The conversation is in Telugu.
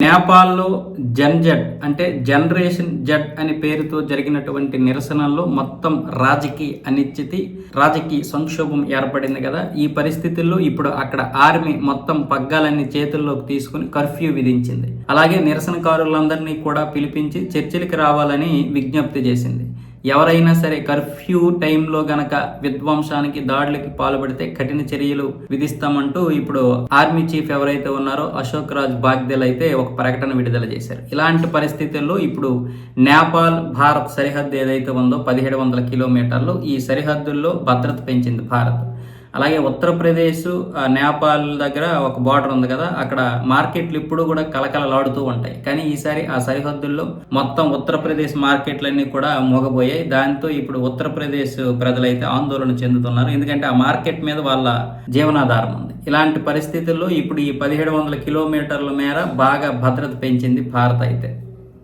నేపాల్లో జెడ్ అంటే జనరేషన్ జెడ్ అనే పేరుతో జరిగినటువంటి నిరసనల్లో మొత్తం రాజకీయ అనిశ్చితి, రాజకీయ సంక్షోభం ఏర్పడింది కదా. ఈ పరిస్థితుల్లో ఇప్పుడు అక్కడ ఆర్మీ మొత్తం పగ్గాలన్నీ చేతుల్లోకి తీసుకుని కర్ఫ్యూ విధించింది. అలాగే నిరసనకారులందరినీ కూడా పిలిపించి చర్చలకు రావాలని విజ్ఞప్తి చేసింది. ఎవరైనా సరే కర్ఫ్యూ టైంలో గనక విధ్వంసానికి దాడులకి పాల్పడితే కఠిన చర్యలు విధిస్తామంటూ ఇప్పుడు ఆర్మీ చీఫ్ ఎవరైతే ఉన్నారో అశోక్ రాజ్ బాగ్దెల్ అయితే ఒక ప్రకటన విడుదల చేశారు. ఇలాంటి పరిస్థితుల్లో ఇప్పుడు నేపాల్ భారత్ సరిహద్దు ఏదైతే ఉందో 1700 కిలోమీటర్లు, ఈ సరిహద్దుల్లో భద్రత పెంచింది భారత్. అలాగే ఉత్తరప్రదేశ్ నేపాల్ దగ్గర ఒక బార్డర్ ఉంది కదా, అక్కడ మార్కెట్లు ఇప్పుడు కూడా కలకలలాడుతూ ఉంటాయి. కానీ ఈసారి ఆ సరిహద్దుల్లో మొత్తం ఉత్తరప్రదేశ్ మార్కెట్లన్నీ కూడా మోగబోయాయి. దాంతో ఇప్పుడు ఉత్తరప్రదేశ్ ప్రజలైతే ఆందోళన చెందుతున్నారు. ఎందుకంటే ఆ మార్కెట్ మీద వాళ్ళ జీవనాధారం ఉంది. ఇలాంటి పరిస్థితుల్లో ఇప్పుడు ఈ 1700 కిలోమీటర్ల మేర బాగా భద్రత పెంచింది భారత్ అయితే.